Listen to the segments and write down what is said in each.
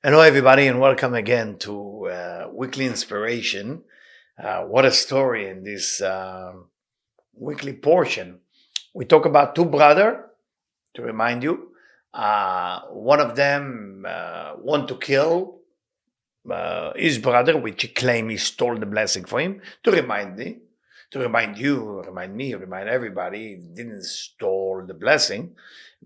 Hello, everybody, and welcome again to Weekly Inspiration. What a story in this weekly portion. We talk about two brothers, to remind you. One of them want to kill his brother, which he claimed he stole the blessing for him, to remind me, remind everybody, he didn't stole the blessing,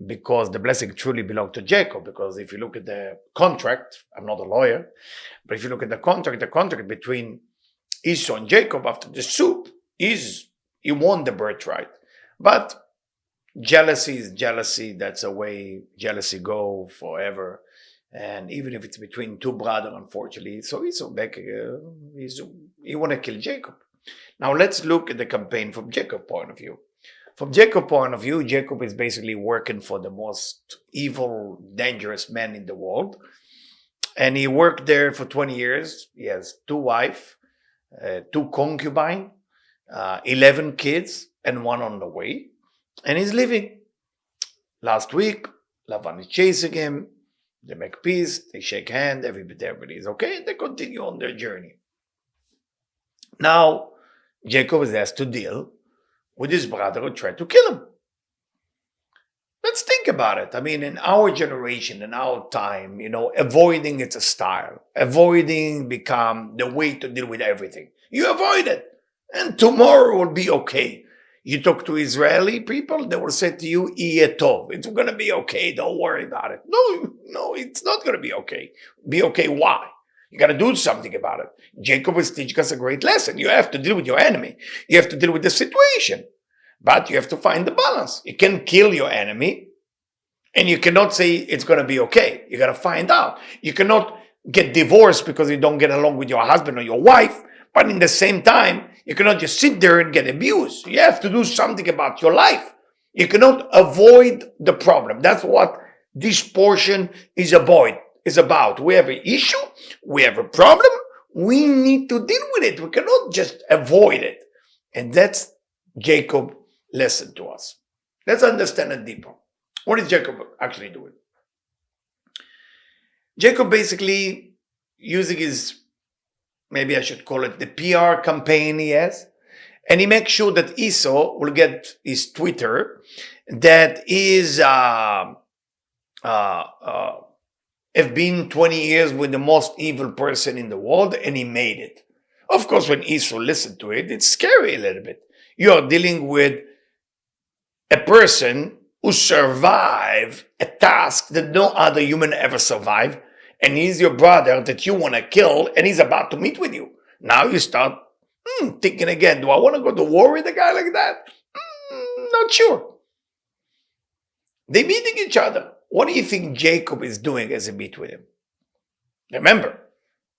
because the blessing truly belonged to Jacob. Because if you look at the contract, I'm not a lawyer, but if you look at the contract between Esau and Jacob after the soup is he won the birthright. But jealousy is jealousy. That's the way jealousy go forever. And even if it's between two brothers, unfortunately, so Esau back, he want to kill Jacob. Now let's look at the campaign from Jacob's point of view. From Jacob's point of view, Jacob is basically working for the most evil, dangerous man in the world. And he worked there for 20 years. He has two wives, two concubines, 11 kids, and one on the way. And he's living. Last week, Lavan is chasing him. They make peace. They shake hands. Everybody is okay. They continue on their journey. Now, Jacob is asked to deal with his brother who tried to kill him. Let's think about it. I mean, in our generation, in our time, avoiding it's a style. Avoiding become the way to deal with everything. You avoid it, and tomorrow will be okay. You talk to Israeli people, they will say to you, "Yeh tov." It's going to be okay. Don't worry about it. No, it's not going to be okay. Be okay. Why? You got to do something about it. Jacob is teaching us a great lesson. You have to deal with your enemy. You have to deal with the situation. But you have to find the balance. You can kill your enemy, and you cannot say it's going to be okay. You got to find out. You cannot get divorced because you don't get along with your husband or your wife, but in the same time, you cannot just sit there and get abused. You have to do something about your life. You cannot avoid the problem. That's what this portion is about. We have an issue, we have a problem, we need to deal with it. We cannot just avoid it. And that's Jacob's lesson to us. Let's understand it deeper. What is Jacob actually doing? Jacob basically using his, maybe I should call it the PR campaign he has, and he makes sure that Esau will get his Twitter that is have been 20 years with the most evil person in the world, and he made it. Of course, when Esau listened to it, it's scary a little bit. You are dealing with a person who survived a task that no other human ever survived, and he's your brother that you want to kill, and he's about to meet with you. Now you start thinking again, do I want to go to war with a guy like that? Not sure. They're meeting each other. What do you think Jacob is doing as he meets with him? Remember,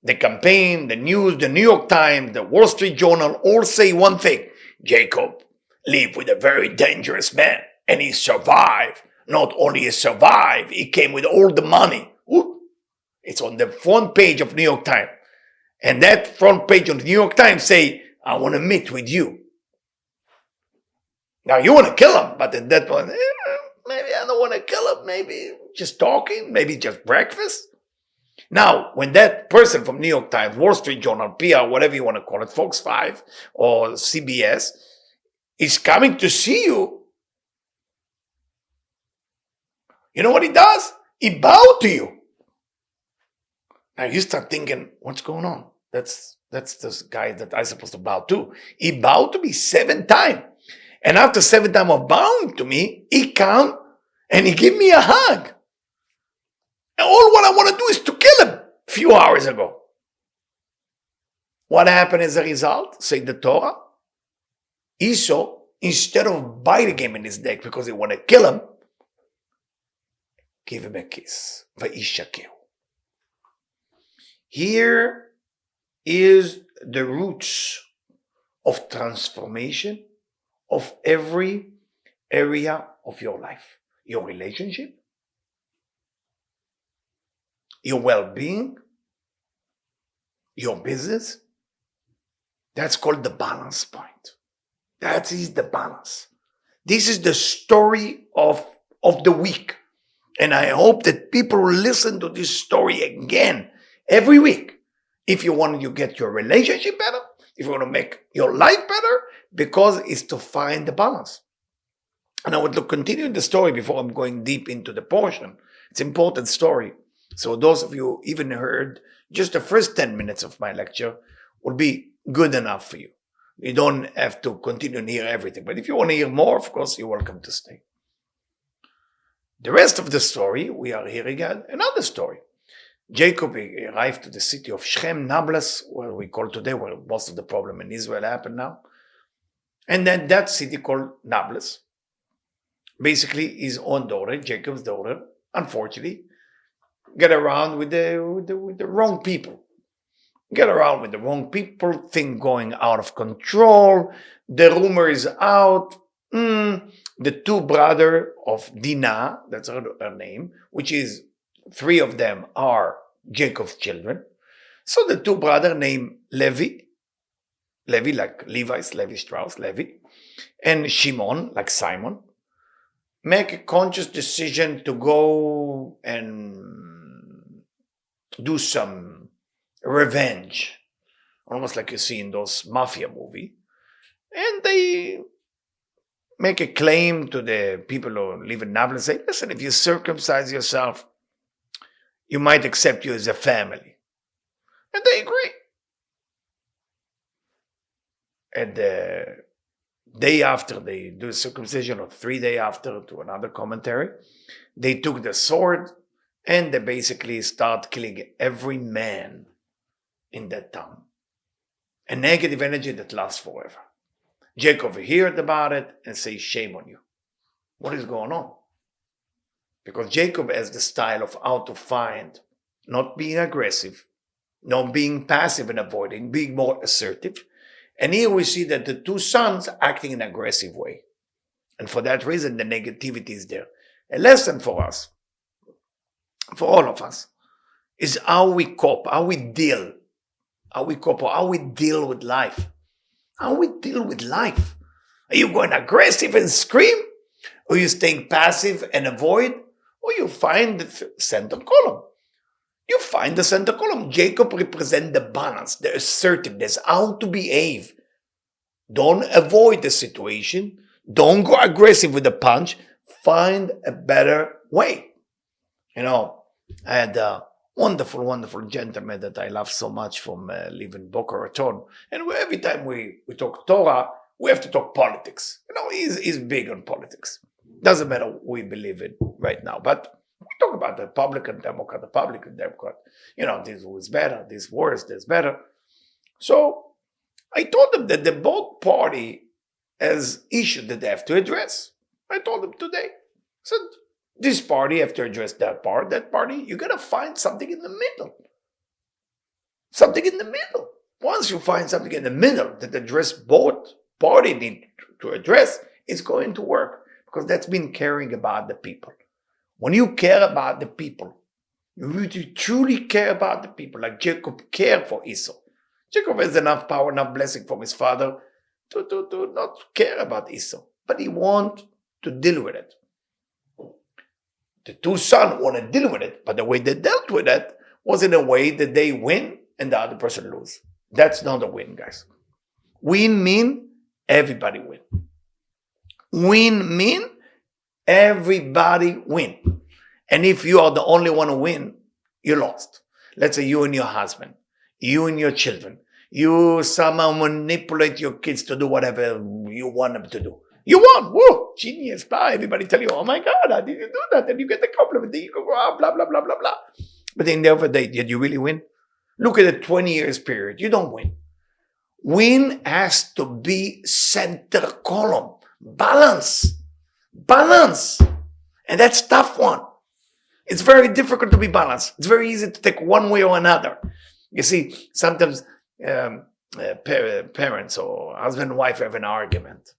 the campaign, the news, the New York Times, the Wall Street Journal all say one thing. Jacob lived with a very dangerous man, and he survived. Not only he survived, he came with all the money. Ooh, it's on the front page of New York Times. And that front page of the New York Times say, I want to meet with you. Now you want to kill him, but at that point, maybe I don't want to kill him. Maybe just talking, maybe just breakfast. Now, when that person from New York Times, Wall Street Journal, PR, whatever you want to call it, Fox 5 or CBS, is coming to see you, you know what he does? He bows to you. Now you start thinking, what's going on? That's this guy that I'm supposed to bow to. He bowed to me 7 times. And after 7 times of bowing to me, he come and he give me a hug. And all what I want to do is to kill him a few hours ago. What happened as a result? Say the Torah. Esau, instead of biting him in his neck because he want to kill him, give him a kiss. Vayishlah. Here is the roots of transformation of every area of your life. Your relationship, your well-being, your business. That's called the balance point. That is the balance. This is the story of the week. And I hope that people will listen to this story again every week. If you want to get your relationship better, if you want to make your life better, because it's to find the balance. And I want to continue the story before I'm going deep into the portion. It's an important story. So those of you who even heard just the first 10 minutes of my lecture will be good enough for you. You don't have to continue and hear everything. But if you want to hear more, of course, you're welcome to stay. The rest of the story, we are hearing another story. Jacob arrived to the city of Shechem, Nablus, where we call today, where most of the problem in Israel happened now. And then that city called Nablus, basically his own daughter, Jacob's daughter, unfortunately, get around with the wrong people. Get around with the wrong people, thing going out of control. The rumor is out. The two brothers of Dinah, that's her name, which is 3 of them are Jacob's children. So the 2 brothers named Levi like Levi's, Levi Strauss, Levi, and Shimon like Simon, make a conscious decision to go and do some revenge, almost like you see in those mafia movies. And they make a claim to the people who live in Nablus and say, listen, if you circumcise yourself, you might accept you as a family. And they agree. And the day after they do circumcision, or 3 days after, to another commentary, they took the sword and they basically start killing every man in that town. A negative energy that lasts forever. Jacob heard about it and says, shame on you. What is going on? Because Jacob has the style of how to find, not being aggressive, not being passive and avoiding, being more assertive. And here we see that the 2 sons acting in an aggressive way. And for that reason, the negativity is there. A lesson for us, for all of us, is how we cope, how we deal with life. How we deal with life. Are you going aggressive and scream? Or are you staying passive and avoid? Or you find the center column. You find the center column. Jacob represents the balance, the assertiveness, how to behave. Don't avoid the situation. Don't go aggressive with the punch. Find a better way. I had wonderful, wonderful gentleman that I love so much from living Boca Raton. And every time we talk Torah, we have to talk politics. He's big on politics. Doesn't matter what we believe in right now. But we talk about the Republican, Democrat, this was better, this worse, this better. So I told them that the both party has issues that they have to address. I told them today. I said, this party have to address that party, you got to find something in the middle. Something in the middle. Once you find something in the middle that address both parties need to address, it's going to work. Because that's been caring about the people. When you care about the people, you really truly care about the people, like Jacob cared for Esau. Jacob has enough power, enough blessing from his father to not care about Esau. But he wants to deal with it. The 2 sons want to deal with it, but the way they dealt with it was in a way that they win and the other person lose. That's not a win, guys. Win mean everybody win. Win mean everybody win. And if you are the only one who win, you lost. Let's say you and your husband, you and your children, you somehow manipulate your kids to do whatever you want them to do. You won. Whoa, genius. Blah. Everybody tell you, oh my God, how did you do that? And you get the compliment. Then you go, blah, blah, blah, blah, blah. But in the other day, did you really win? Look at a 20 years period. You don't win. Win has to be center column. Balance. And that's a tough one. It's very difficult to be balanced. It's very easy to take one way or another. You see, sometimes parents or husband and wife have an argument.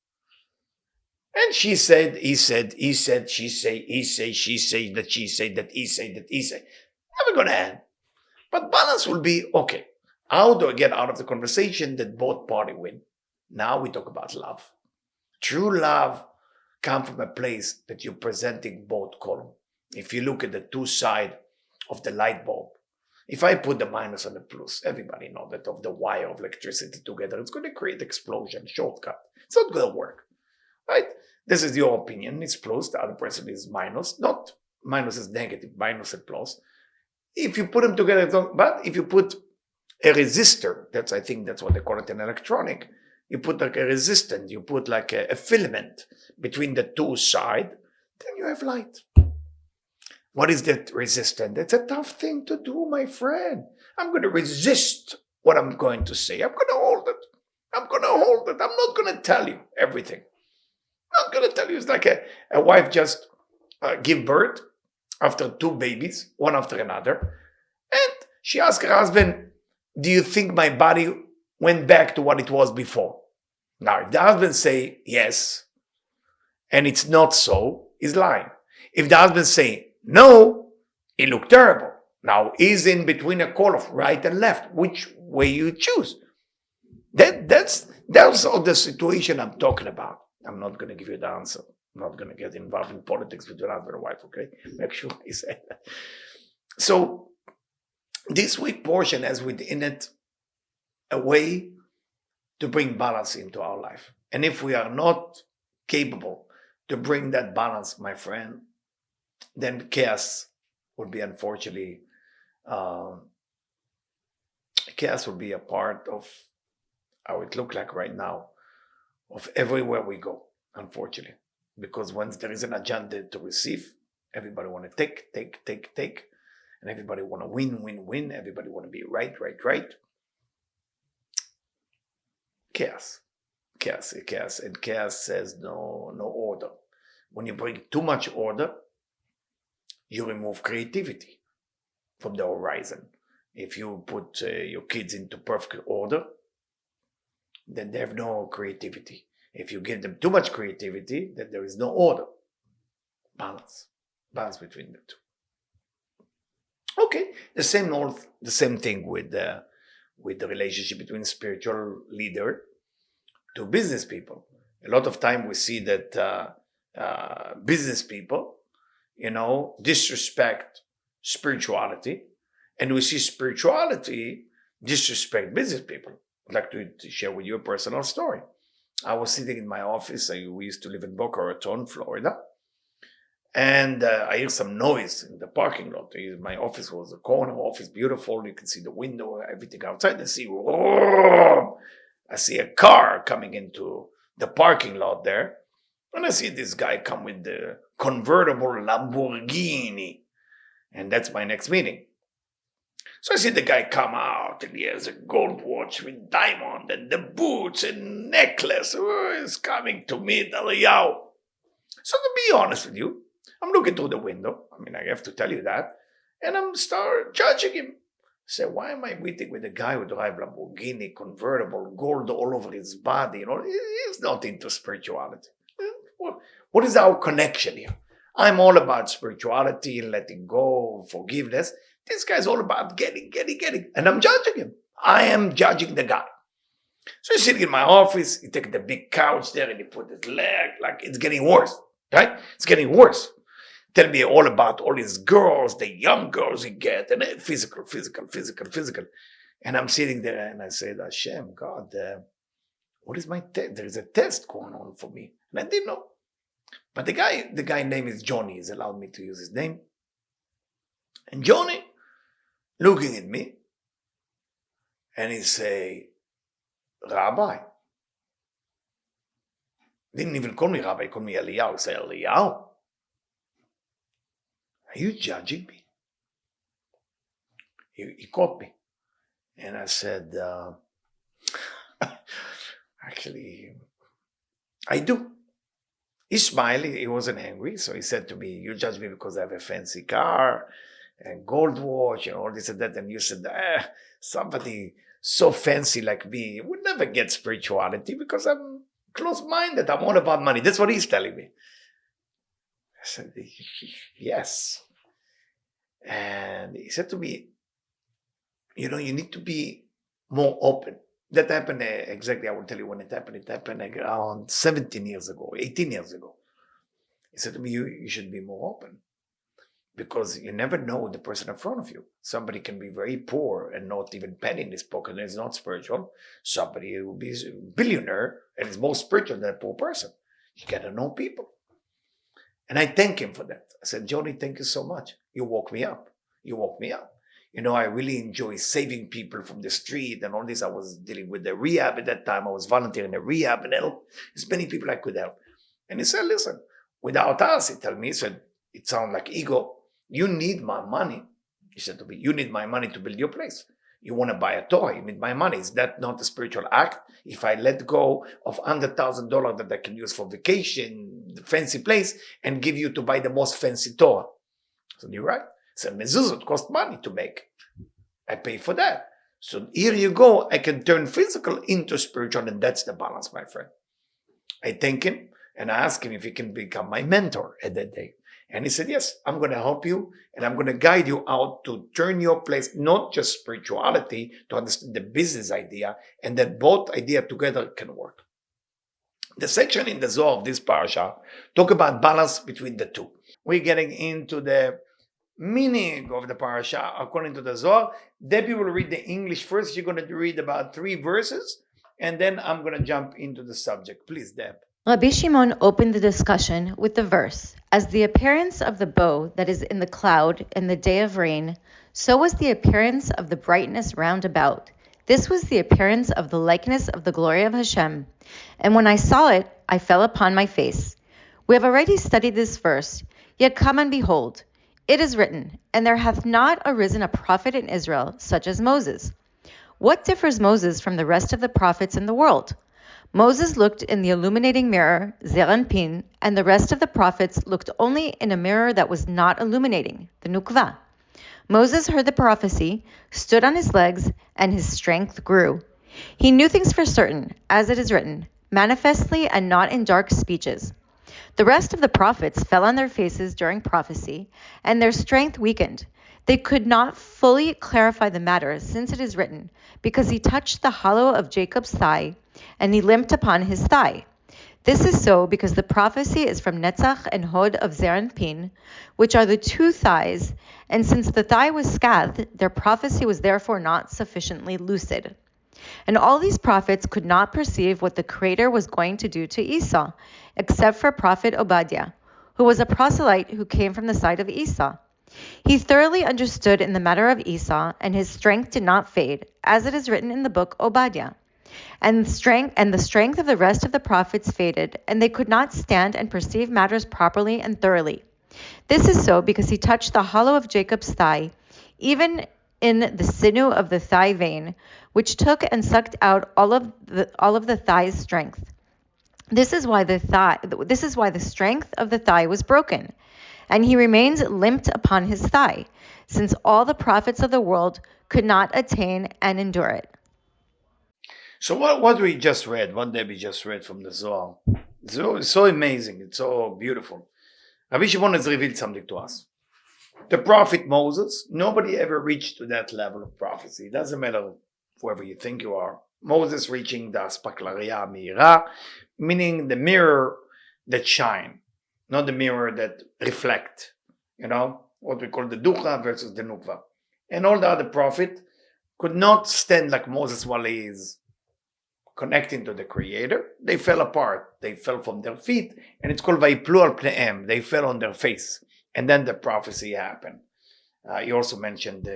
And she said, he said, she say, she say, that she say, that he say, that he say. Never going to end. But balance will be, okay, how do I get out of the conversation that both parties win? Now we talk about love. True love comes from a place that you're presenting both columns. if you look at the two sides of the light bulb, if I put the minus and the plus, everybody knows that of the wire of electricity together, it's going to create explosion, shortcut. It's not going to work, right? This is your opinion. It's plus. The other person is minus. Not minus is negative. Minus is plus. If you put them together, it's not, but if you put a resistor, I think that's what they call it in electronic. You put like a resistant, you put like a filament between the two sides, then you have light. What is that resistant? It's a tough thing to do, my friend. I'm going to resist what I'm going to say. I'm going to hold it. I'm not going to tell you everything. I'm not going to tell you. It's like a wife just give birth after two babies, one after another. And she asked her husband, do you think my body went back to what it was before? Now, if the husband say yes, and it's not so, he's lying. If the husband say no, it looked terrible. Now, he's in between a call of right and left. Which way you choose? That's all the situation I'm talking about. I'm not going to give you the answer. I'm not going to get involved in politics between husband and wife, okay? Make sure I say that. So, this week portion has within it a way to bring balance into our life. And if we are not capable to bring that balance, my friend, then chaos would be unfortunately, chaos would be a part of how it looks like right now, of everywhere we go, unfortunately. Because once there is an agenda to receive, everybody want to take. And everybody want to win. Everybody want to be right. Chaos. And chaos says no order. When you bring too much order, you remove creativity from the horizon. If you put your kids into perfect order, then they have no creativity. If you give them too much creativity, then there is no order. Balance between the two. Okay, the same thing with the relationship between spiritual leader to business people. A lot of time we see that business people, disrespect spirituality, and we see spirituality disrespect business people. I'd like to share with you a personal story. I was sitting in my office. We used to live in Boca Raton, Florida. And I hear some noise in the parking lot. My office was a corner office, beautiful. You can see the window, everything outside. I see a car coming into the parking lot there. And I see this guy come with the convertible Lamborghini. And that's my next meeting. So I see the guy come out, and he has a gold watch with diamond and the boots and necklace. He's coming to meet Eliyahu. So to be honest with you, I'm looking through the window. I have to tell you that. And I'm start judging him. I say, why am I meeting with a guy who drives Lamborghini, convertible, gold all over his body? He's not into spirituality. What is our connection here? I'm all about spirituality, letting go, forgiveness. This guy's all about getting. And I'm judging him. I am judging the guy. So he's sitting in my office. He takes the big couch there and he put his leg. Like, it's getting worse, right? It's getting worse. Tell me all about all these girls, the young girls he get, and physical. And I'm sitting there and I said, Hashem, God, what is my test? There is a test going on for me. And I didn't know. But the guy name is Johnny. He's allowed me to use his name. And Johnny, looking at me, and he say, Rabbi. Didn't even call me Rabbi, he called me Eliyahu. He said, Eliyahu, are you judging me? He caught me. And I said, actually, I do. He smiled, he wasn't angry, so he said to me, you judge me because I have a fancy car and gold watch and all this and that, and you said, somebody so fancy like me would never get spirituality because I'm close-minded, I'm all about money. That's what he's telling me. I said, yes. And he said to me, you need to be more open. That happened exactly, I will tell you when it happened. It happened around 18 years ago. He said to me, you should be more open. because you never know the person in front of you. Somebody can be very poor and not even penny in his pocket and is not spiritual. Somebody will be a billionaire and is more spiritual than a poor person. You got to know people. And I thank him for that. I said, Johnny, thank you so much. You woke me up. You woke me up. You know, I really enjoy saving people from the street and all this. I was dealing with the rehab at that time. I was volunteering in the rehab and help as many people I could help. And he said, listen, without us, he told me, he said, it sounds like ego. You need my money. He said to me, you need my money to build your place. You want to buy a toy, you need my money. Is that not a spiritual act? If I let go of $100,000 that I can use for vacation, the fancy place, and give you to buy the most fancy Torah. So you're right. So mezuzot cost money to make. I pay for that. So here you go. I can turn physical into spiritual, and that's the balance, my friend. I thank him, and I asked him if he can become my mentor at that day. And he said, yes, I'm going to help you, and I'm going to guide you out to turn your place, not just spirituality, to understand the business idea, and that both ideas together can work. The section in the Zohar of this parasha talk about balance between the two. We're getting into the meaning of the parasha according to the Zohar. Debbie will read the English first. You're going to read about 3 verses, and then I'm going to jump into the subject. Please, Deb. Rabbi Shimon opened the discussion with the verse, "As the appearance of the bow that is in the cloud in the day of rain, so was the appearance of the brightness round about. This was the appearance of the likeness of the glory of Hashem. And when I saw it, I fell upon my face." We have already studied this verse, yet come and behold. It is written, "And there hath not arisen a prophet in Israel, such as Moses." What differs Moses from the rest of the prophets in the world? Moses looked in the illuminating mirror, Zeir Anpin, and the rest of the prophets looked only in a mirror that was not illuminating, the Nukva. Moses heard the prophecy, stood on his legs, and his strength grew. He knew things for certain, as it is written, manifestly and not in dark speeches. The rest of the prophets fell on their faces during prophecy, and their strength weakened. They could not fully clarify the matter, since it is written, because he touched the hollow of Jacob's thigh, and he limped upon his thigh. This is so because the prophecy is from Netzach and Hod of Zeir Anpin, which are the 2 thighs, and since the thigh was scathed, their prophecy was therefore not sufficiently lucid. And all these prophets could not perceive what the Creator was going to do to Esau, except for Prophet Obadiah, who was a proselyte who came from the side of Esau. He thoroughly understood in the matter of Esau, and his strength did not fade, as it is written in the book Obadiah. And the strength of the rest of the prophets faded, and they could not stand and perceive matters properly and thoroughly. This is so because he touched the hollow of Jacob's thigh, even in the sinew of the thigh vein, which took and sucked out all of the thigh's strength. This is why the strength of the thigh was broken, and he remains limped upon his thigh, since all the prophets of the world could not attain and endure it. So what we just read, what Debbie just read from the Zohar, it's so amazing, it's so beautiful. Rabbi Shimon has revealed something to us. The prophet Moses, nobody ever reached to that level of prophecy. It doesn't matter whoever you think you are. Moses reaching the Aspaklaria Meira, meaning the mirror that shine, not the mirror that reflect, what we call the Ducha versus the Nukva. And all the other prophet could not stand like Moses while he is connecting to the Creator. They fell apart. They fell from their feet, and it's called Vayiplu al Pneim. They fell on their face, and then the prophecy happened. You also mentioned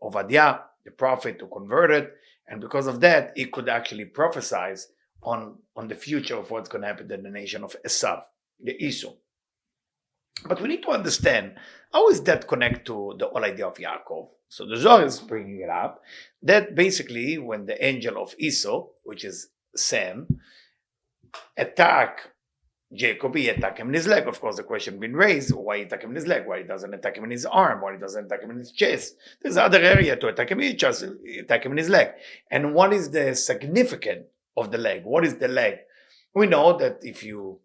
Obadiah, the prophet who converted, and because of that, he could actually prophesy on the future of what's going to happen in the nation of Esau, the Esau. But we need to understand, how is that connect to the whole idea of Yaakov? So the Zohar is bringing it up, that basically when the angel of Esau, which is Sam, attack Jacob, he attack him in his leg. Of course, the question been raised, why he attack him in his leg? Why he doesn't attack him in his arm? Why he doesn't attack him in his chest? There's other area to attack him, he just attack him in his leg. And what is the significance of the leg? What is the leg? We know that if you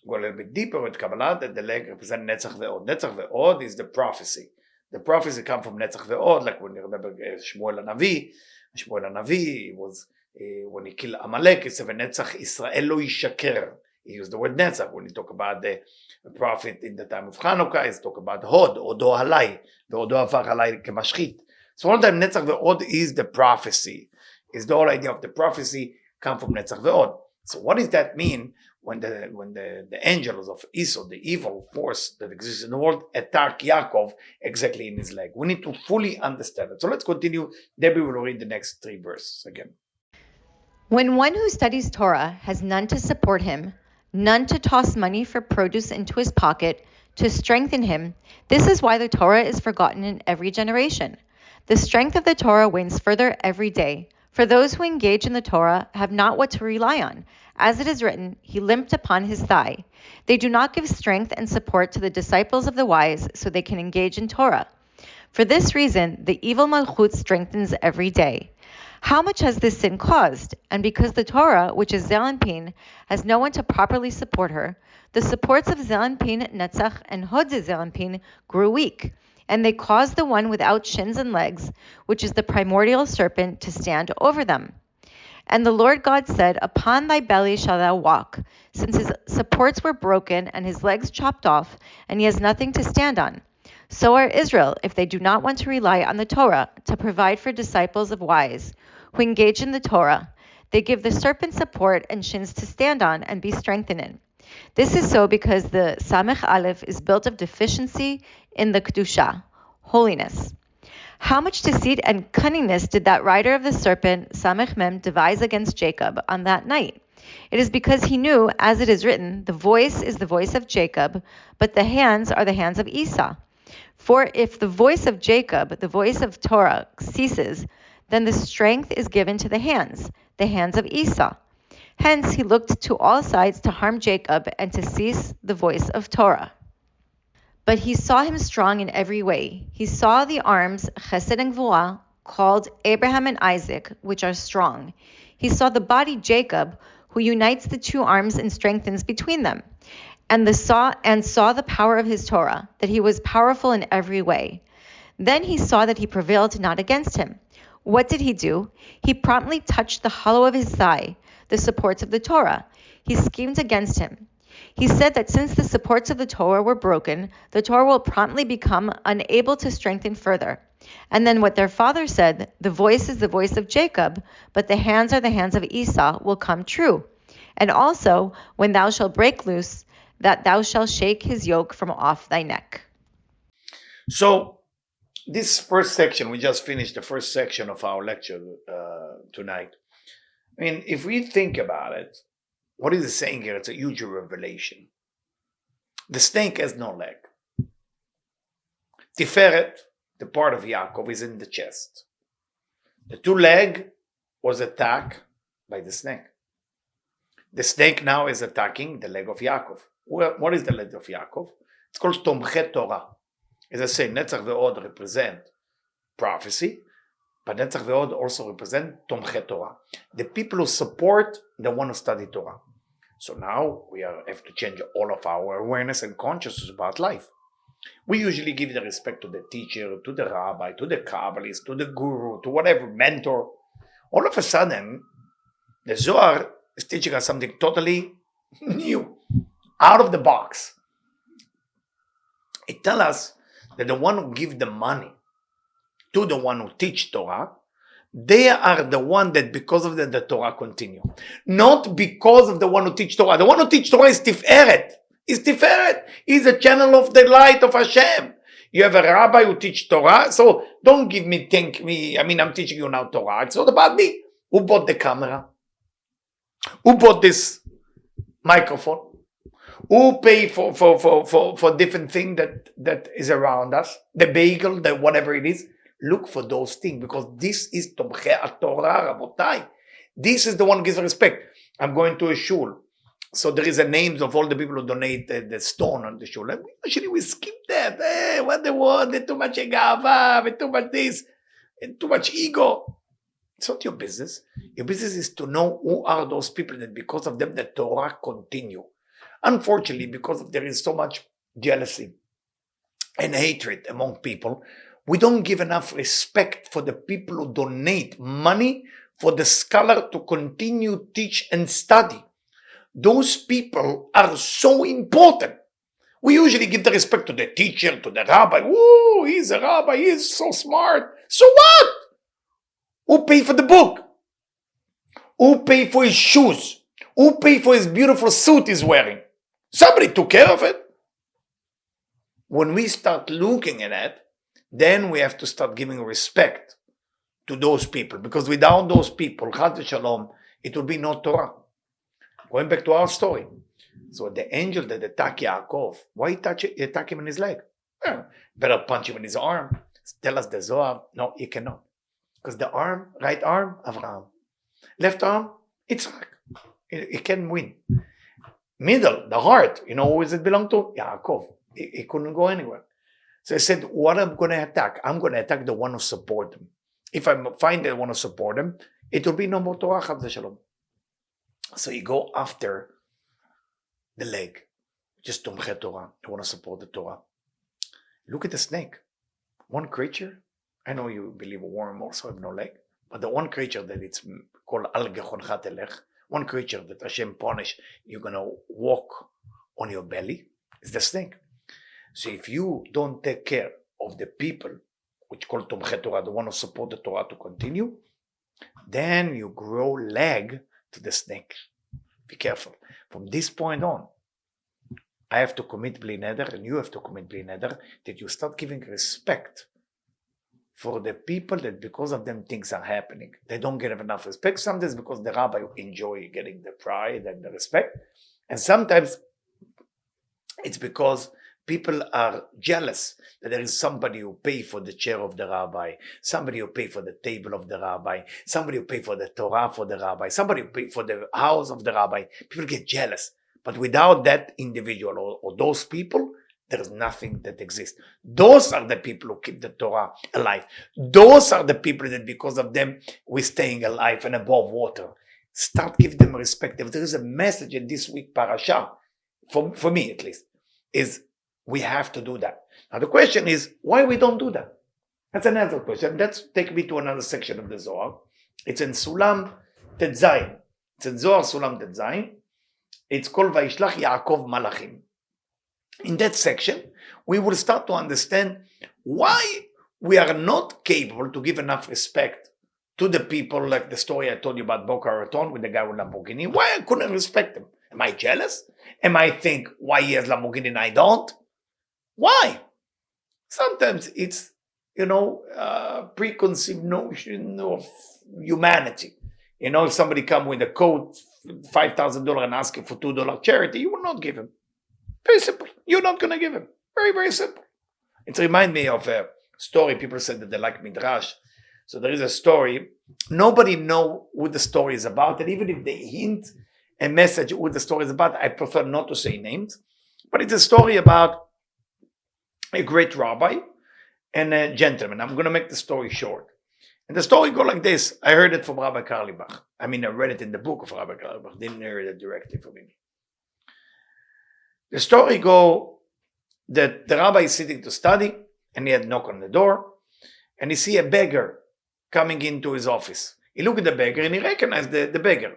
go a little bit deeper with Kabbalah, that the leg represents Netzach Ve'od. Netzach Ve'od is the prophecy. The prophecy comes from Netzach Ve'od, like when you remember Shmuel HaNavi. Shmuel HaNavi was, when he killed Amalek, he said, Netzach Israel lo yishaker. He used the word Netzach. When he talk about the prophet in the time of Hanukkah, he's talk about Hod, Odo Halai, the Odo Afar Halai Kemashchit. So all the time Netzach ve'od is the prophecy. Is the whole idea of the prophecy come from Netzach ve'od. So what does that mean when the angels of Esau, the evil force that exists in the world, attack Yaakov exactly in his leg? We need to fully understand it. So let's continue. Debbie will read the next 3 verses again. When one who studies Torah has none to support him, none to toss money for produce into his pocket, to strengthen him, this is why the Torah is forgotten in every generation. The strength of the Torah wanes further every day. For those who engage in the Torah have not what to rely on. As it is written, he limped upon his thigh. They do not give strength and support to the disciples of the wise so they can engage in Torah. For this reason, the evil malchut strengthens every day. How much has this sin caused? And because the Torah, which is Zelanpin, has no one to properly support her, the supports of Zelanpin, Netzach, and Hod Zelanpin grew weak, and they caused the one without shins and legs, which is the primordial serpent, to stand over them. And the Lord God said, Upon thy belly shalt thou walk, since his supports were broken and his legs chopped off, and he has nothing to stand on. So are Israel, if they do not want to rely on the Torah to provide for disciples of wise, who engage in the Torah. They give the serpent support and shins to stand on and be strengthened in. This is so because the Samech Aleph is built of deficiency in the Kedusha, holiness. How much deceit and cunningness did that rider of the serpent, Samech Mem, devise against Jacob on that night? It is because he knew, as it is written, the voice is the voice of Jacob, but the hands are the hands of Esau. For if the voice of Jacob, the voice of Torah, ceases, then the strength is given to the hands of Esau. Hence he looked to all sides to harm Jacob and to cease the voice of Torah. But he saw him strong in every way. He saw the arms, Chesed and Gvurah, called Abraham and Isaac, which are strong. He saw the body Jacob, who unites the 2 arms and strengthens between them. And saw the power of his Torah, that he was powerful in every way. Then he saw that he prevailed not against him. What did he do? He promptly touched the hollow of his thigh, the supports of the Torah. He schemed against him. He said that since the supports of the Torah were broken, the Torah will promptly become unable to strengthen further. And then what their father said, the voice is the voice of Jacob, but the hands are the hands of Esau, will come true. And also, when thou shalt break loose, that thou shalt shake his yoke from off thy neck. So, this first section, we just finished the first section of our lecture tonight. I mean, if we think about it, what is it saying here? It's a huge revelation. The snake has no leg. Tiferet, the part of Yaakov, is in the chest. The 2 leg was attacked by the snake. The snake now is attacking the leg of Yaakov. What is the leg of Yaakov? It's called Tomche Torah. As I say, Netzach ve'od represent prophecy, but Netzach ve'od also represent Tomche Torah, the people who support the one who study Torah. So now we have to change all of our awareness and consciousness about life. We usually give the respect to the teacher, to the rabbi, to the Kabbalist, to the guru, to whatever mentor. All of a sudden, the Zohar is teaching us something totally new, out of the box. It tells us that the one who give the money to the one who teach Torah, they are the one that because of the Torah continue. Not because of the one who teach Torah. The one who teach Torah is Tiferet. He's a channel of the light of Hashem. You have a rabbi who teach Torah, so don't thank me. I mean, I'm teaching you now Torah. It's not about me. Who bought the camera? Who bought this microphone? Who pay for different thing that is around us? The bagel, the whatever it is. Look for those things because this is Tomchei Torah, Rabotai. This is the one who gives respect. I'm going to a shul. So there is a names of all the people who donate the stone on the shul. And usually we skip that. Hey, what they want, they're too much agava, too much this, and too much ego. It's not your business. Your business is to know who are those people that because of them the Torah continue. Unfortunately, because there is so much jealousy and hatred among people, we don't give enough respect for the people who donate money for the scholar to continue, teach, and study. Those people are so important. We usually give the respect to the teacher, to the rabbi. Woo, he's a rabbi, he is so smart. So what? Who paid for the book? Who paid for his shoes? Who paid for his beautiful suit he's wearing? Somebody took care of it. When we start looking at it, then we have to start giving respect to those people. Because without those people, Chas v'Shalom, it will be no Torah. Going back to our story. So the angel that attacked Yaakov, why attack him in his leg? Better punch him in his arm. Tell us the Zohar. No, he cannot. Because the arm, right arm, Avraham. Left arm, Yitzchak. He can win. Middle, the heart, who does it belong to? Yaakov. He couldn't go anywhere. So I said, what I'm going to attack? I'm going to attack the one who support him. If I find the one who support him, it will be no more Torah, Chas v'Shalom. So you go after the leg, just Tomchei Torah. You want to support the Torah. Look at the snake. One creature. I know you believe a worm also have no leg, but the one creature that it's called Al Gechoncha Telech, one creature that Hashem punished, you're going to walk on your belly, is the snake. So if you don't take care of the people, which called Tomchei Torah, the one who support the Torah to continue, then you grow leg to the snake. Be careful. From this point on, I have to commit bli neder, and you have to commit bli neder, that you start giving respect for the people that because of them things are happening. They don't get enough respect. Sometimes because the rabbi enjoy getting the pride and the respect. And sometimes it's because people are jealous that there is somebody who pay for the chair of the rabbi, somebody who pay for the table of the rabbi, somebody who pay for the Torah for the rabbi, somebody who pay for the house of the rabbi. People get jealous. But without that individual or those people, there is nothing that exists. Those are the people who keep the Torah alive. Those are the people that because of them, we're staying alive and above water. Start giving them respect. If there is a message in this week parashah, for me at least, is we have to do that. Now the question is, why we don't do that? That's another question. Let's take me to another section of the Zohar. It's in Sulam Tet Zayin. It's in Zohar Sulam Tet Zayin. It's called Vayishlach Yaakov Malachim. In that section, we will start to understand why we are not capable to give enough respect to the people, like the story I told you about Boca Raton with the guy with Lamborghini. Why I couldn't respect him? Am I jealous? Am I think why he has Lamborghini and I don't? Why? Sometimes it's, preconceived notion of humanity. If somebody come with a coat, $5,000 and ask him for $2 charity, you will not give him. Very simple. You're not going to give him. Very, very simple. It reminds me of a story. People said that they like Midrash. So there is a story. Nobody knows what the story is about. And even if they hint a message what the story is about, I prefer not to say names. But it's a story about a great rabbi and a gentleman. I'm going to make the story short. And the story goes like this. I heard it from Rabbi Karlibach. I read it in the book of Rabbi Karlibach. Didn't hear it directly from him. The story goes that the rabbi is sitting to study and he had a knock on the door and he see a beggar coming into his office. He look at the beggar and he recognized the beggar.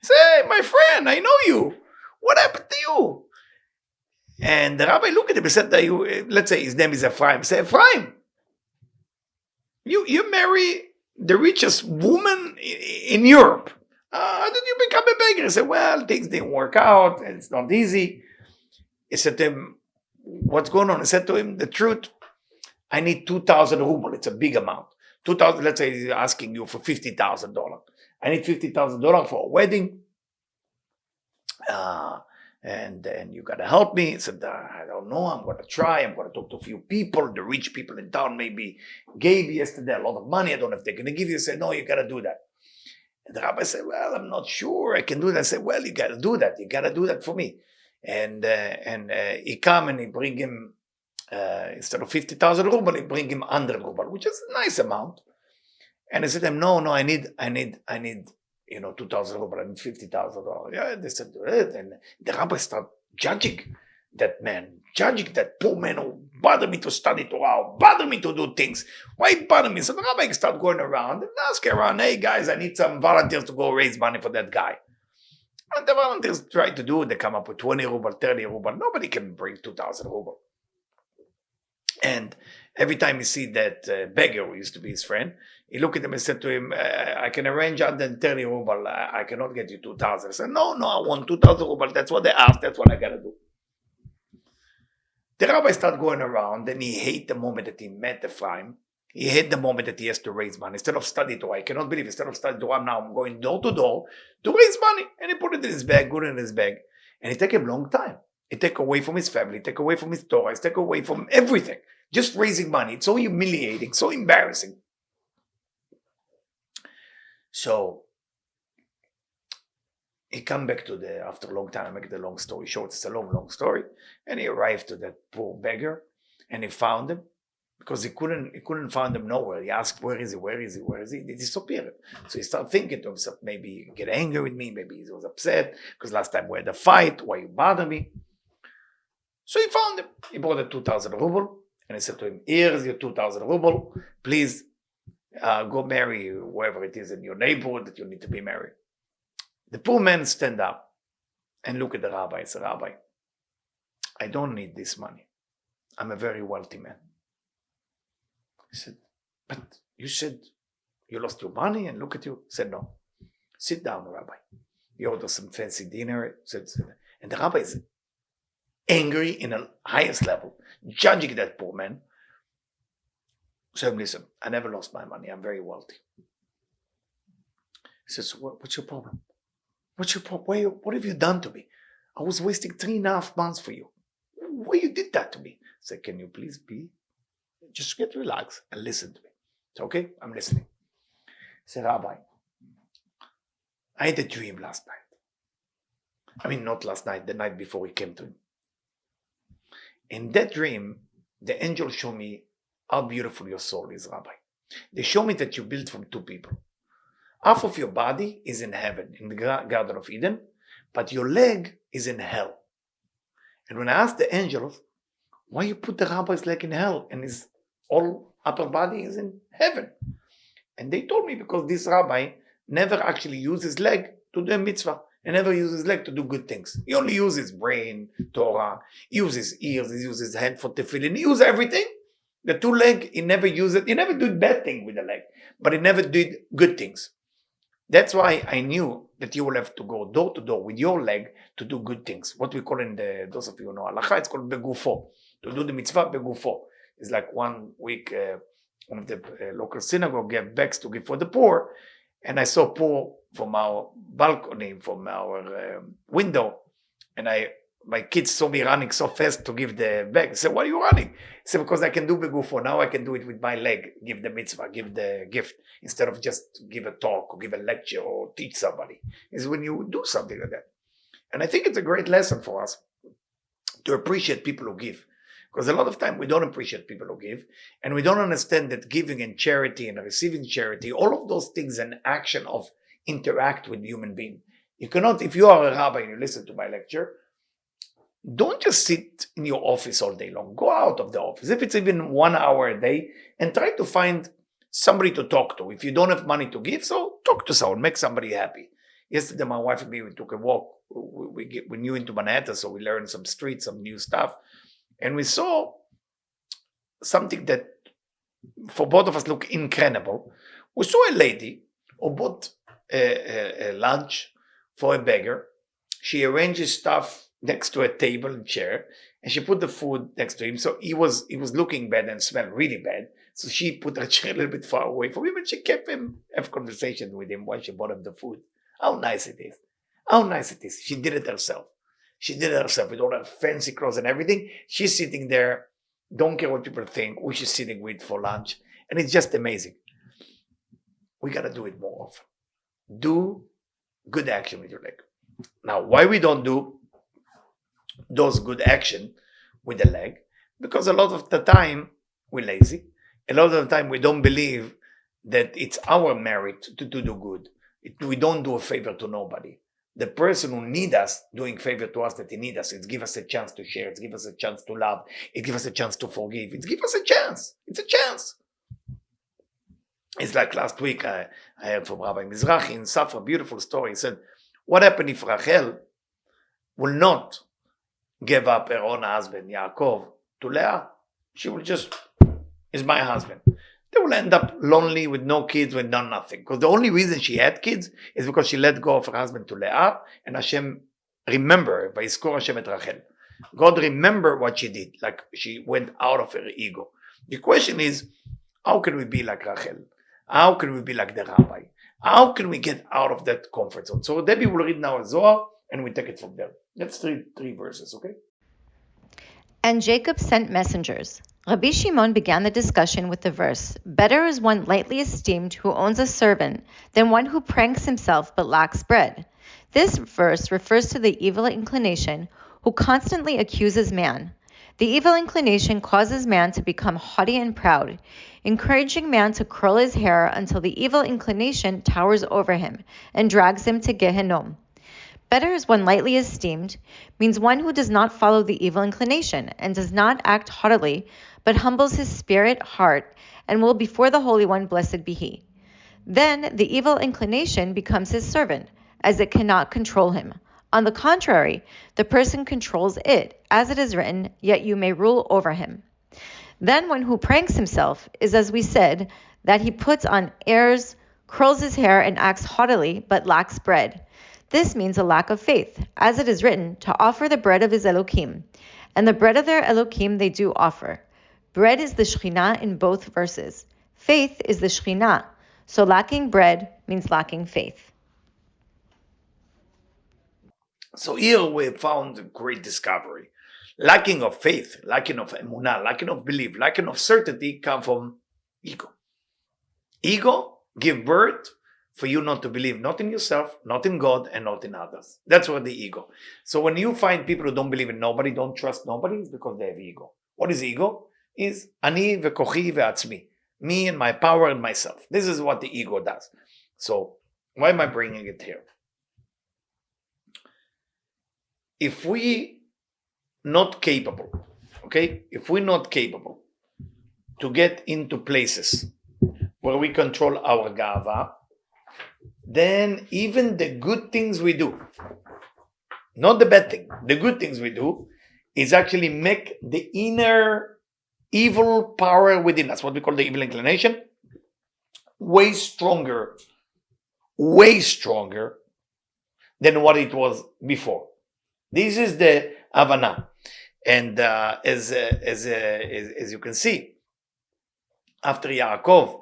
He say, "Hey, my friend, I know you. What happened to you?" And the rabbi looked at him and said, let's say his name is Ephraim. He said, "Ephraim, you marry the richest woman in Europe. How did you become a beggar?" He said, "Well, things didn't work out. It's not easy." He said to him, "What's going on?" He said to him, "The truth, I need 2,000 ruble. It's a big amount. 2,000, let's say he's asking you for $50,000. I need $50,000 for a wedding. And you got to help me." He said, "I don't know. I'm going to try. I'm going to talk to a few people. The rich people in town maybe gave yesterday a lot of money. I don't know if they're going to give you." He said, "No, you got to do that." And the rabbi said, "Well, I'm not sure I can do that." I said, "Well, you got to do that. You got to do that for me." And he come and he bring him, instead of 50,000 ruble, he bring him 100 ruble, which is a nice amount. And I said to him, no, I need 2,000 ruble, I need $50,000. Yeah, they said, do it. And the rabbi started judging that man, judging that poor man who bothered me to study Torah, who bothered me to do things. Why he bothered me? So the rabbi started going around and asking around, "Hey guys, I need some volunteers to go raise money for that guy." And the volunteers try to do, they come up with 20 ruble, 30 ruble. Nobody can bring 2,000 ruble. And every time he see that beggar who used to be his friend, he looked at him and said to him, I can arrange 130 ruble. I cannot get you 2,000. I said, no, I want 2,000 ruble. That's what they asked. That's what I got to do. The rabbi started going around, and he hated the moment that he met the Ephraim. He hated the moment that he has to raise money. Instead of study Torah, I cannot believe, instead of study Torah, now I'm going door to door to raise money. And he put it in his bag, good in his bag. And it took him a long time. It took away from his family, it took away from his Torah, it took away from everything. Just raising money. It's so humiliating, so embarrassing. So he come back to after a long time, I make the long story short, it's a long story. And he arrived to that poor beggar, and he found him, because he couldn't find him nowhere. He asked, where is he? He disappeared. So he started thinking to himself, maybe he get angry with me, maybe he was upset, because last time we had a fight, why you bother me? So he found him. He brought a 2,000 ruble, and he said to him, here's your 2,000 ruble, please go marry whoever it is in your neighborhood that you need to be married. The poor man stand up and look at the rabbi and say, Rabbi, I don't need this money. I'm a very wealthy man. He said, but you said you lost your money, and look at you. He said, no. Sit down, Rabbi. He ordered some fancy dinner. And the rabbi is angry in the highest level, judging that poor man. So listen, I never lost my money. I'm very wealthy. He says, what's your problem? What's your problem? What have you done to me? I was wasting 3.5 months for you. Why you did that to me? I said, can you please just get relaxed and listen to me. It's okay? I'm listening. I said, Rabbi, I had a dream last night. I mean, not last night, the night before he came to him. In that dream, the angel showed me how beautiful your soul is, Rabbi. They show me that you built from 2 people. Half of your body is in heaven, in the Garden of Eden, but your leg is in hell. And when I asked the angels, why you put the rabbi's leg in hell and his all upper body is in heaven? And they told me because this rabbi never actually used his leg to do a mitzvah. He never used his leg to do good things. He only used his brain, Torah, he used his ears, he used his hand for tefillin, he used everything. The 2 legs, he never used it. He never did bad things with the leg, but he never did good things. That's why I knew that you will have to go door to door with your leg to do good things. What we call in those of you who know halacha, it's called begufo. To do the mitzvah begufo. It's like 1 week, one of the local synagogue gave bags to give for the poor. And I saw poor from our balcony, from our window. And my kids saw me running so fast to give the bag. I said, why are you running? I said, because I can do begufo. Now I can do it with my leg. Give the mitzvah, give the gift. Instead of just give a talk or give a lecture or teach somebody. It's when you do something like that. And I think it's a great lesson for us to appreciate people who give. Because a lot of time we don't appreciate people who give. And we don't understand that giving and charity and receiving charity, all of those things an action of interact with human being. You cannot, if you are a rabbi and you listen to my lecture, don't just sit in your office all day long. Go out of the office, if it's even 1 hour a day, and try to find somebody to talk to. If you don't have money to give, so talk to someone, make somebody happy. Yesterday, my wife and me, we took a walk. We new into Manhattan, so we learned some streets, some new stuff. And we saw something that for both of us looked incredible. We saw a lady who bought a lunch for a beggar. She arranged his stuff next to a table and chair, and she put the food next to him. So he was looking bad and smelled really bad. So she put her chair a little bit far away from him, and she kept him have conversation with him while she bought him the food. How nice it is. How nice it is. She did it herself. She did it herself with all her fancy clothes and everything. She's sitting there, don't care what people think, who she's sitting with for lunch. And it's just amazing. We got to do it more often. Do good action with your leg. Now, why we don't do those good action with the leg? Because a lot of the time we're lazy. A lot of the time we don't believe that it's our merit to do the good. We don't do a favor to nobody. The person who need us doing favor to us that he need us, it give us a chance to share, it give us a chance to love, it give us a chance to forgive, it give us a chance. It's a chance. It's like last week I heard from Rabbi Mizrahi in Safra, beautiful story. He said, What happened if Rachel will not give up her own husband, Yaakov, to Leah? She will just, is my husband. They will end up lonely with no kids, with nothing. Because the only reason she had kids is because she let go of her husband to Leah, and Hashem remember, Vayizkor Hashem et Rachel. God remember what she did, like she went out of her ego. The question is, how can we be like Rachel? How can we be like the rabbi? How can we get out of that comfort zone? So Debbie will read now a Zohar, and we take it from there. Let's read 3 verses, okay? And Jacob sent messengers. Rabbi Shimon began the discussion with the verse, "Better is one lightly esteemed who owns a servant than one who pranks himself but lacks bread." This verse refers to the evil inclination who constantly accuses man. The evil inclination causes man to become haughty and proud, encouraging man to curl his hair until the evil inclination towers over him and drags him to Gehinnom. Better is one lightly esteemed means one who does not follow the evil inclination and does not act haughtily, but humbles his spirit, heart, and will before the Holy One, blessed be he. Then the evil inclination becomes his servant, as it cannot control him. On the contrary, the person controls it, as it is written, "Yet you may rule over him." Then one who pranks himself is, as we said, that he puts on airs, curls his hair, and acts haughtily, but lacks bread. This means a lack of faith, as it is written, to offer the bread of his Elohim. And the bread of their Elohim they do offer. Bread is the Shekhinah in both verses. Faith is the Shekhinah, so lacking bread means lacking faith. So here we found a great discovery. Lacking of faith, lacking of emunah, lacking of belief, lacking of certainty come from ego. Ego give birth for you not to believe not in yourself, not in God, and not in others. That's what the ego. So when you find people who don't believe in nobody, don't trust nobody, it's because they have ego. What is ego? Is ani vekochi ve'atzmi. Me and my power and myself. This is what the ego does. So why am I bringing it here? If we not capable, okay? If we're not capable to get into places where we control our gava, then even the good things we do, not the bad thing, the good things we do, is actually make the inner evil power within us, what we call the evil inclination, way stronger than what it was before. This is the Havana. And as you can see, after Yaakov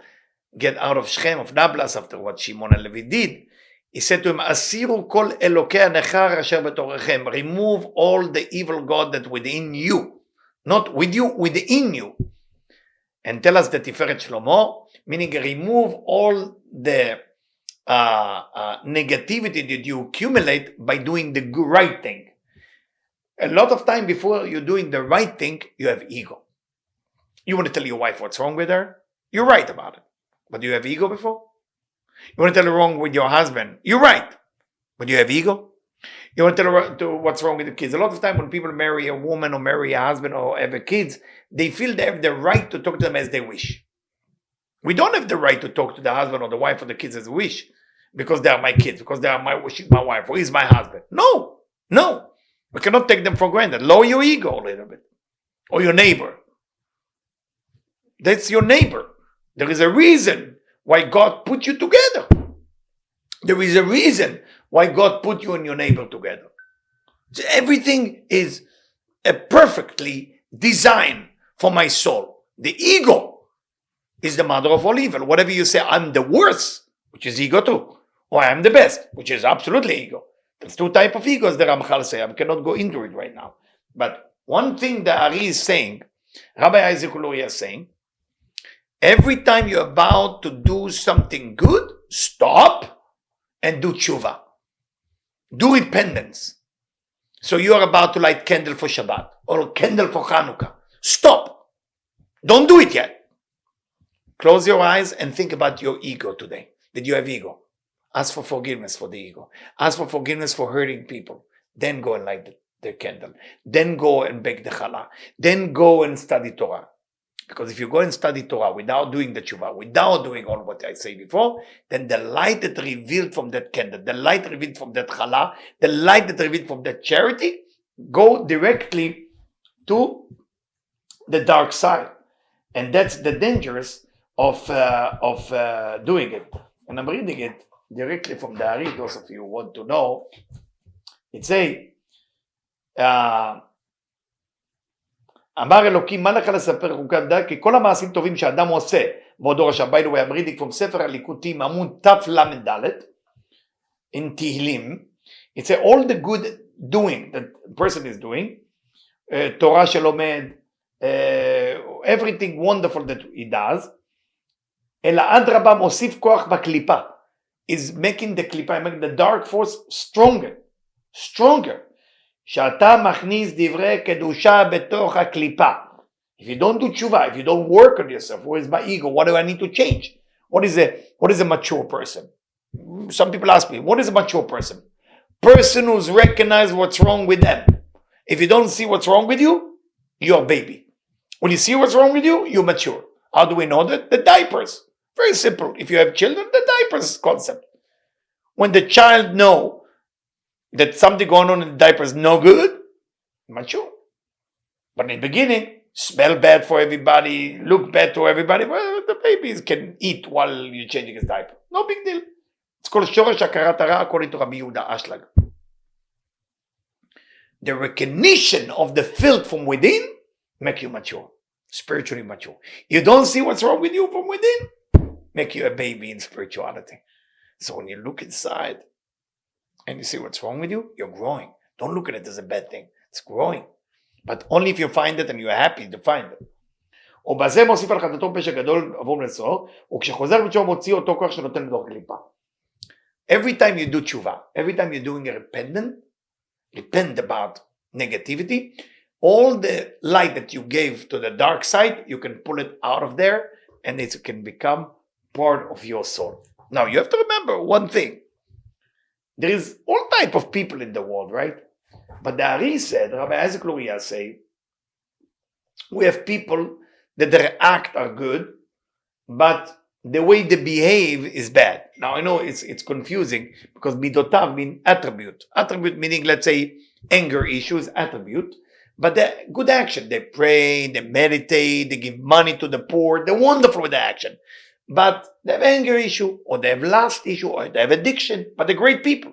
get out of Shechem, of Nablas, after what Shimon and Levi did, he said to him, "Asiru kol elokei nechar asher betorechem." Remove all the evil God that within you, not with you, within you. And tell us the Tiferet Shlomo, meaning remove all the negativity that you accumulate by doing the right thing. A lot of time before you're doing the right thing, you have ego. You want to tell your wife what's wrong with her? You're right about it. But you have ego before? You want to tell her wrong with your husband? You're right. But you have ego? You want to tell her what's wrong with the kids? A lot of time when people marry a woman or marry a husband or have kids, they feel they have the right to talk to them as they wish. We don't have the right to talk to the husband or the wife or the kids as we wish because they are my kids, because they are my wife, or he's my husband. No. We cannot take them for granted. Lower your ego a little bit. Or your neighbor. That's your neighbor. There is a reason why God put you together. There is a reason why God put you and your neighbor together. So everything is perfectly designed for my soul. The ego is the mother of all evil. Whatever you say, I'm the worst, which is ego too. Or I'm the best, which is absolutely ego. There's 2 types of egos that Ramchal say. I cannot go into it right now. But one thing that Ari is saying, Rabbi Isaac Luria is saying, every time you're about to do something good, stop and do tshuva. Do repentance. So you are about to light candle for Shabbat or candle for Hanukkah. Stop. Don't do it yet. Close your eyes and think about your ego today. Did you have ego? Ask for forgiveness for the ego. Ask for forgiveness for hurting people. Then go and light the candle. Then go and bake the challah. Then go and study Torah. Because if you go and study Torah without doing the tshuva, without doing all what I say before, then the light that revealed from that candle, the light revealed from that challah, the light that revealed from that charity, go directly to the dark side. And that's the dangers of doing it. And I'm reading it directly from the Ari, those of you who want to know. It say, אמר אלוקים, מה לך לספר חוקת דת? כי כל המעשים טובים שאדם עושה, ועוד רשע, by the way, I'm reading from ספר הליקוטים, עמוד תל"ד, in תהילים, it say all the good doing that a person is doing, תורה שלומד, everything wonderful that he does, אלא אדרבה מוסיף כוח בקליפה, is making the קליפה, making the dark force stronger. שאתה מכניס דברי קדושה בתוך הקליפה. If you don't do tshuva, if you don't work on yourself, where is my ego? What do I need to change? What is a mature person? Some people ask me, what is a mature person? Person who's recognized what's wrong with them. If you don't see what's wrong with you, you're a baby. When you see what's wrong with you, you're mature. How do we know that? The diapers. Very simple. If you have children, the diapers concept. When the child knows that something going on in the diaper is no good, mature. But in the beginning, smell bad for everybody, look bad to everybody, well, the babies can eat while you're changing his diaper. No big deal. It's called שורש הכרת הרע according to Rabbi Yehuda Ashlag. The recognition of the filth from within make you mature, spiritually mature. You don't see what's wrong with you from within, make you a baby in spirituality. So when you look inside, and you see what's wrong with you, you're growing. Don't look at it as a bad thing. It's growing. But only if you find it and you're happy to find it. ובזה מוסיף על חטאתו פשע גדול עבור נשוא, וכשחוזר בתשובה מוציא אותו כוח שנותן לדור קליפה. Every time you do tshuva, every time you're doing a repent about negativity, all the light that you gave to the dark side, you can pull it out of there and it can become part of your soul. Now you have to remember one thing. There is all type of people in the world, right? But the Ari said, Rabbi Isaac Luria say, we have people that their act are good, but the way they behave is bad. Now I know it's confusing because midotav mean attribute. Attribute meaning, let's say, anger issues, attribute. But the good action, they pray, they meditate, they give money to the poor, they're wonderful with the action. But they have anger issue, or they have lust issue, or they have addiction, but they're great people.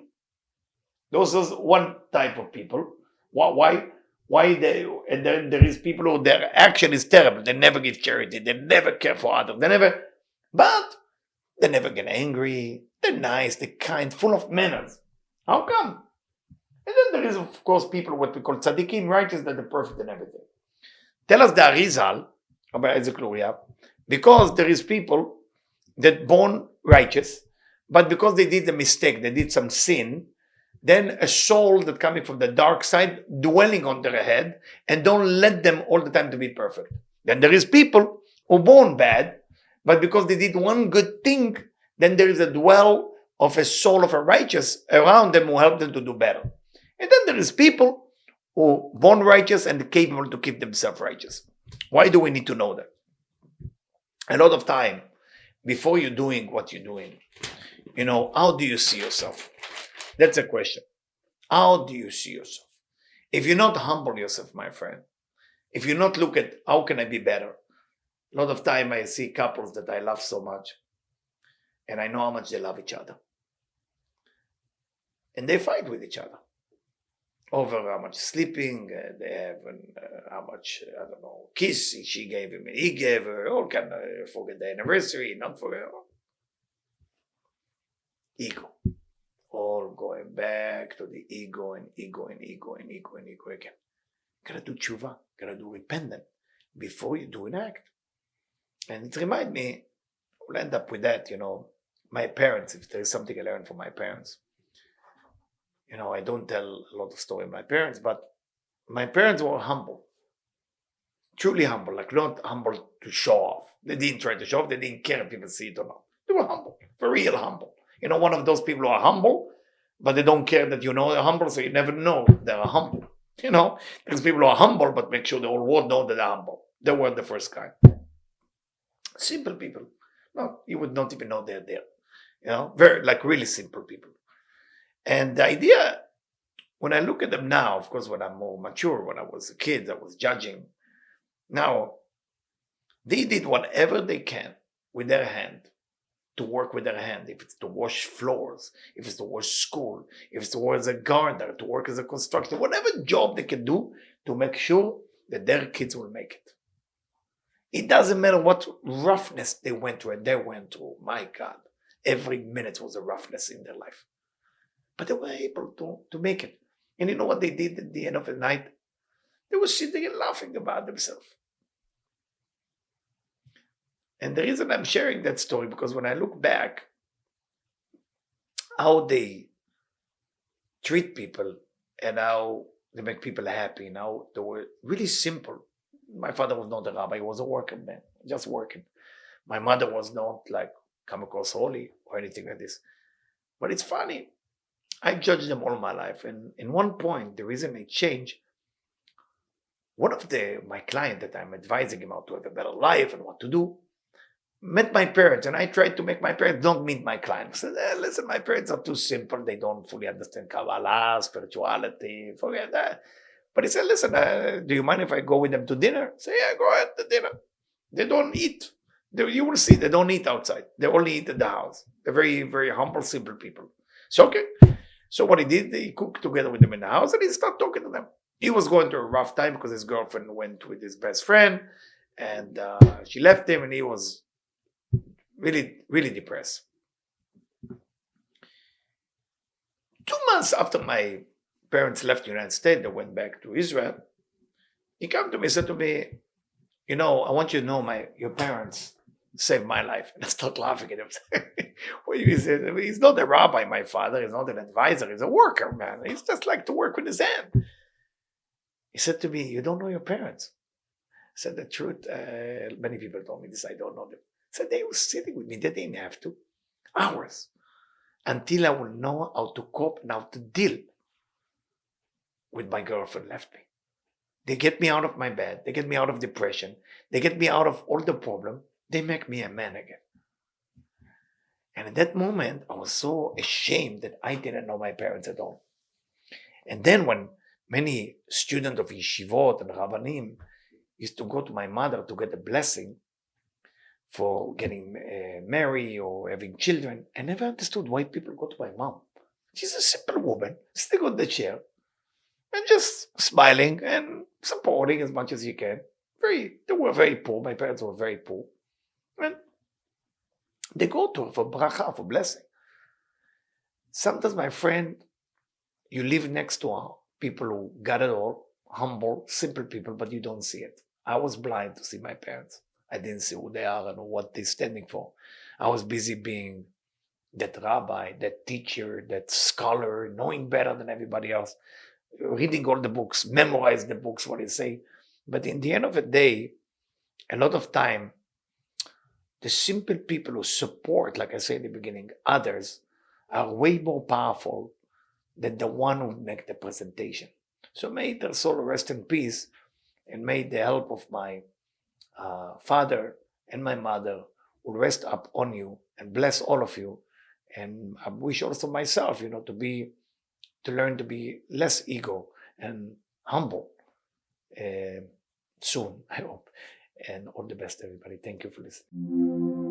Those are one type of people. Why and then there is people who their action is terrible. They never give charity, they never care for others, but they never get angry, they're nice, they're kind, full of manners. How come? And then there is, of course, people what we call tzaddikim, righteous, that are perfect and everything. Tell us the Arizal, Rabbi Isaac Luria, because there is people that born righteous, but because they did a mistake, they did some sin, then a soul that coming from the dark side dwelling on their head and don't let them all the time to be perfect. Then there is people who born bad, but because they did one good thing, then there is a dwell of a soul of a righteous around them who help them to do better. And then there is people who born righteous and capable to keep themselves righteous. Why do we need to know that? A lot of time, before you're doing what you're doing, how do you see yourself? That's a question. How do you see yourself? If you not humble yourself, my friend, if you not look at how can I be better, a lot of time I see couples that I love so much, and I know how much they love each other. And they fight with each other over how much sleeping they have and how much, kiss she gave him and he gave her, all kind of, forget the anniversary, not forget. Ego. All going back to the ego and ego and ego and ego and ego again. Gotta do tshuva, gotta do repentance before you do an act. And it reminds me, we'll end up with that, my parents, if there is something I learned from my parents. I don't tell a lot of story of my parents, but my parents were humble. Truly humble, like not humble to show off. They didn't try to show off, they didn't care if people see it or not. They were humble, for real humble. One of those people who are humble, but they don't care that they're humble, so you never know they're humble. There's people who are humble, but make sure the whole world know that they're humble. They were the first kind. Simple people. No, you would not even know they're there. Very like really simple people. And the idea, when I look at them now, of course, when I'm more mature, when I was a kid, I was judging. Now, they did whatever they can with their hand to work with their hand. If it's to wash floors, if it's to wash school, if it's to work as a gardener, to work as a constructor, whatever job they can do to make sure that their kids will make it. It doesn't matter what roughness they went through, and they went through. My God, every minute was a roughness in their life. But they were able to make it. And you know what they did at the end of the night? They were sitting and laughing about themselves. And the reason I'm sharing that story, because when I look back, how they treat people and how they make people happy, and how they were really simple. My father was not a rabbi, he was a working man, just working. My mother was not like come across holy or anything like this. But it's funny, I judged them all my life. And in one point, the reason I changed, one of my client that I'm advising him how to have a better life and what to do, met my parents, and I tried to make my parents don't meet my clients. I said, listen, my parents are too simple. They don't fully understand Kabbalah, spirituality, forget that. But he said, listen, do you mind if I go with them to dinner? I said, yeah, go ahead to dinner. They don't eat. You will see, they don't eat outside. They only eat at the house. They're very, very humble, simple people. So, okay. So what he did, he cooked together with them in the house, and he started talking to them. He was going through a rough time because his girlfriend went with his best friend, and she left him, and he was really, really depressed. 2 months after my parents left the United States, they went back to Israel. He came to me and said to me, I want you to know your parents saved my life. And I started laughing at him. He said, he's not a rabbi, my father. He's not an advisor. He's a worker, man. He's just like to work with his hand. He said to me, you don't know your parents. I said, the truth, many people told me this, I don't know them. So they were sitting with me. They didn't have to. Hours. Until I will know how to cope and how to deal with my girlfriend left me. They get me out of my bed. They get me out of depression. They get me out of all the problem. They make me a man again. And at that moment, I was so ashamed that I didn't know my parents at all. And then when many students of yeshivot and rabbanim used to go to my mother to get a blessing for getting married or having children, I never understood why people go to my mom. She's a simple woman, sitting on the chair and just smiling and supporting as much as you can. They were very poor. My parents were very poor. And they go to her for bracha, for blessing. Sometimes, my friend, you live next to people who got it all, humble, simple people, but you don't see it. I was blind to see my parents. I didn't see who they are and what they're standing for. I was busy being that rabbi, that teacher, that scholar, knowing better than everybody else, reading all the books, memorize the books, what they say. But in the end of the day, a lot of time, the simple people who support, like I said in the beginning, others are way more powerful than the one who make the presentation. So may their soul rest in peace, and may the help of my father and my mother will rest up on you and bless all of you. And I wish also myself, to learn to be less ego and humble soon, I hope. And all the best, everybody. Thank you for listening.